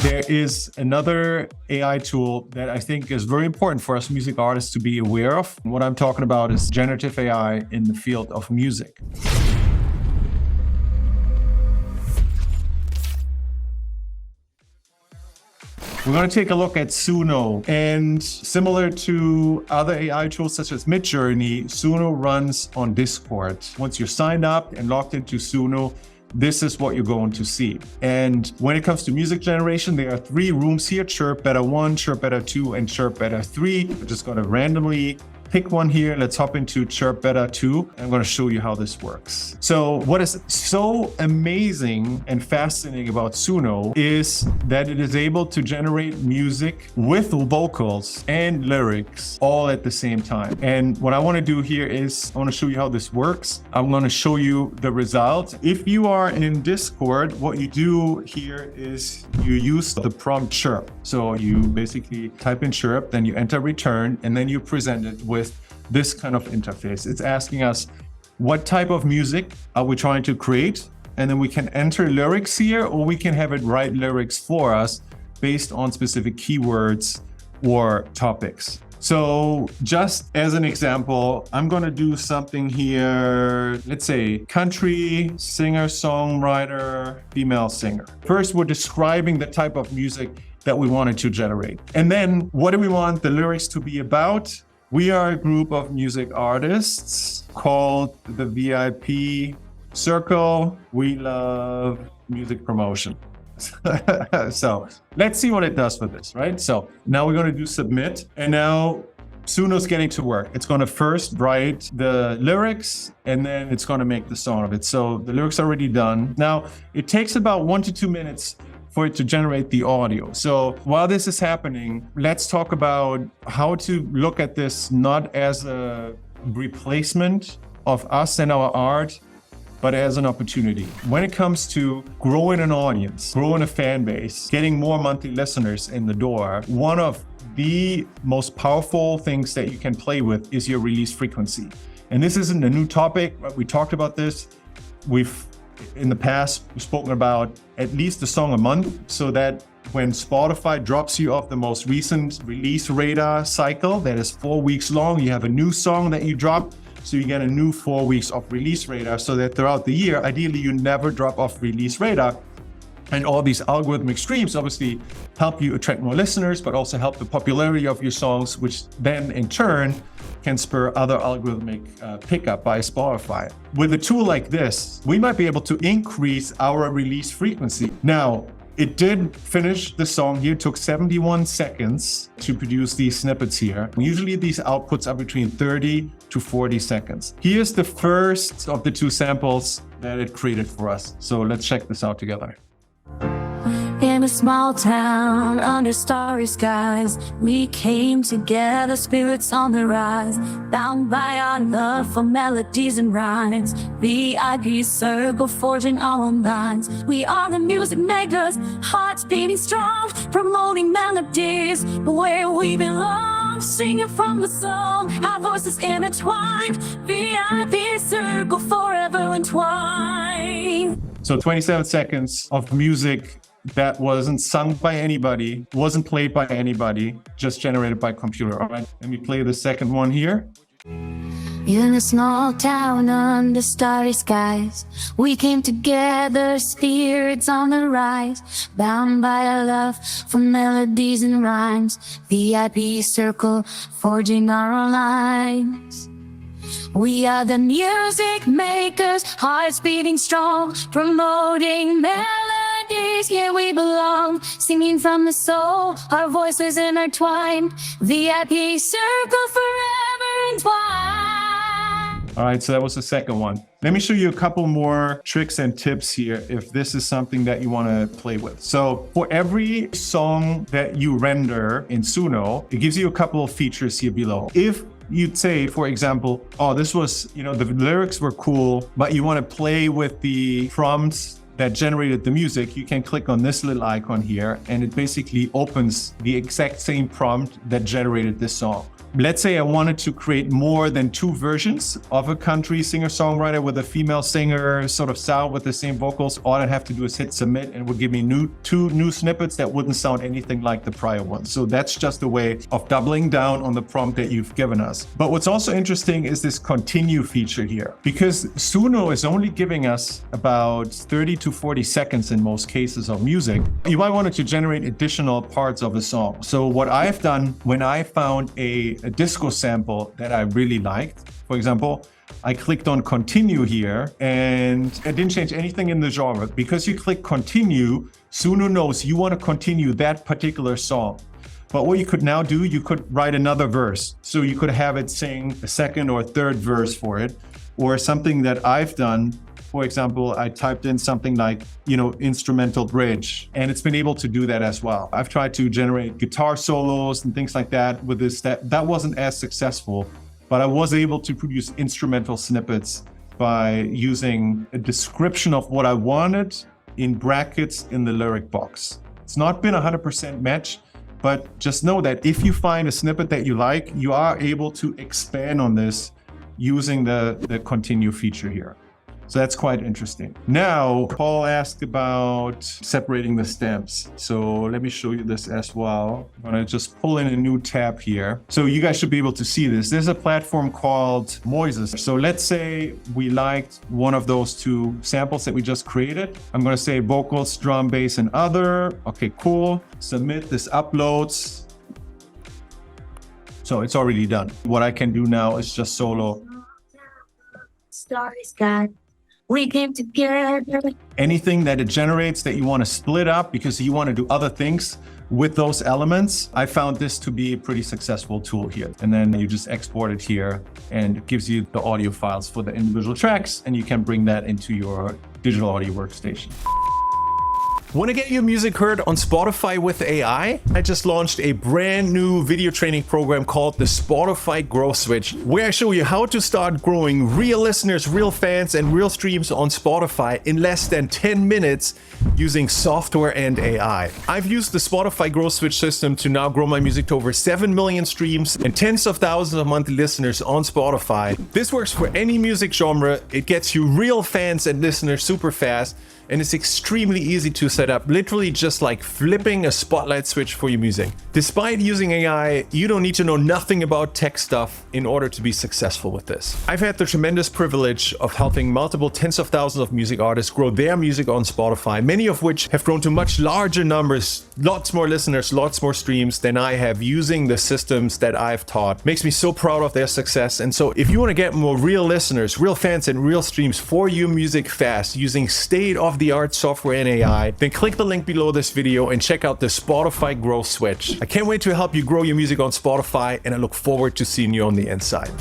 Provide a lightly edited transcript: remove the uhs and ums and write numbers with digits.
There is another AI tool that I think is very important for us music artists to be aware of. What I'm talking about is generative AI in the field of music. We're going to take a look at Suno, and similar to other AI tools such as Midjourney, Suno runs on Discord. Once you're signed up and logged into Suno, this is what you're going to see. And when it comes to music generation, there are 3 rooms here: Chirp Better 1, Chirp Better 2, and Chirp Better 3. We're just going to randomly pick one here. Let's hop into Chirp Better 2. I'm going to show you how this works. So what is so amazing and fascinating about Suno is that it is able to generate music with vocals and lyrics all at the same time. And what I want to do here is I want to show you how this works. I'm going to show you the result. If you are in Discord, what you do here is you use the prompt chirp. So you basically type in chirp, then you enter return, and then you present it with this kind of interface. It's asking us what type of music are we trying to create, and then we can enter lyrics here, or we can have it write lyrics for us based on specific keywords or topics. So just as an example, I'm going to do something here. Let's say country singer, songwriter, female singer. First, we're describing the type of music that we wanted to generate. And then what do we want the lyrics to be about? We are a group of music artists called the VIP Circle. We love music promotion. So let's see what it does for this, right? So now we're going to do submit, and now Suno's getting to work. It's going to first write the lyrics, and then it's going to make the song of it. So the lyrics are already done. Now it takes about 1 to 2 minutes for it to generate the audio. So while this is happening, let's talk about how to look at this not as a replacement of us and our art, but as an opportunity. When it comes to growing an audience, growing a fan base, getting more monthly listeners in the door, one of the most powerful things that you can play with is your release frequency. And this isn't a new topic. We talked about this. In the past, we've spoken about at least a song a month, so that when Spotify drops you off the most recent release radar cycle, that is 4 weeks long, you have a new song that you drop, so you get a new 4 weeks of release radar, so that throughout the year, ideally you never drop off release radar. And all these algorithmic streams obviously help you attract more listeners, but also help the popularity of your songs, which then in turn can spur other algorithmic pickup by Spotify. With a tool like this, we might be able to increase our release frequency. Now, it did finish the song here. It took 71 seconds to produce these snippets here. Usually these outputs are between 30 to 40 seconds. Here's the first of the 2 samples that it created for us. So let's check this out together. In a small town under starry skies, we came together, spirits on the rise, bound by our love for melodies and rhymes. VIP circle forging our own lines. We are the music makers, hearts beating strong, promoting melodies where we belong, singing from the soul, our voices intertwined. VIP circle forever entwined. So 27 seconds of music that wasn't sung by anybody, wasn't played by anybody, just generated by computer. All right, let me play the second one here. In a small town under starry skies, we came together, spirits on the rise, bound by a love for melodies and rhymes. VIP circle forging our own lines. We are the music makers, hearts beating strong, promoting melodies, here we belong, singing from the soul, our voices intertwined. VIP circle forever entwined. All right, so that was the second one. Let me show you a couple more tricks and tips here if this is something that you want to play with. So for every song that you render in Suno, it gives you a couple of features here below. If you'd say, for example, oh, this was, the lyrics were cool, but you want to play with the prompts that generated the music, you can click on this little icon here, and it basically opens the exact same prompt that generated this song. Let's say I wanted to create more than 2 versions of a country singer-songwriter with a female singer sort of sound with the same vocals. All I'd have to do is hit submit and it would give me 2 new snippets that wouldn't sound anything like the prior ones. So that's just a way of doubling down on the prompt that you've given us. But what's also interesting is this continue feature here, because Suno is only giving us about 30 to 40 seconds in most cases of music. You might want to generate additional parts of a song. So what I've done when I found a disco sample that I really liked, for example, I clicked on continue here and I didn't change anything in the genre. Because you click continue, Suno knows you want to continue that particular song. But what you could now do, you could write another verse. So you could have it sing a second or third verse for it, or something that I've done. For example, I typed in something like, instrumental bridge, and it's been able to do that as well. I've tried to generate guitar solos and things like that with this. That wasn't as successful, but I was able to produce instrumental snippets by using a description of what I wanted in brackets in the lyric box. It's not been 100% match, but just know that if you find a snippet that you like, you are able to expand on this using the continue feature here. So that's quite interesting. Now, Paul asked about separating the stems. So let me show you this as well. I'm gonna just pull in a new tab here. So you guys should be able to see this. There's a platform called Moises. So let's say we liked one of those 2 samples that we just created. I'm gonna say vocals, drum, bass, and other. Okay, cool. Submit, this uploads. So it's already done. What I can do now is just solo. Starry sky. We came together. Anything that it generates that you want to split up because you want to do other things with those elements, I found this to be a pretty successful tool here. And then you just export it here and it gives you the audio files for the individual tracks, and you can bring that into your digital audio workstation. Want to get your music heard on Spotify with AI? I just launched a brand new video training program called the Spotify Growth Switch, where I show you how to start growing real listeners, real fans, and real streams on Spotify in less than 10 minutes using software and AI. I've used the Spotify Growth Switch system to now grow my music to over 7 million streams and tens of thousands of monthly listeners on Spotify. This works for any music genre. It gets you real fans and listeners super fast, and it's extremely easy to set up, literally just like flipping a spotlight switch for your music. Despite using AI, you don't need to know nothing about tech stuff in order to be successful with this. I've had the tremendous privilege of helping multiple tens of thousands of music artists grow their music on Spotify, many of which have grown to much larger numbers, lots more listeners, lots more streams than I have using the systems that I've taught. Makes me so proud of their success. And so if you want to get more real listeners, real fans, and real streams for your music fast using state-of-the-art software and AI, then click the link below this video and check out the Spotify Growth Switch. I can't wait to help you grow your music on Spotify, and I look forward to seeing you on the inside.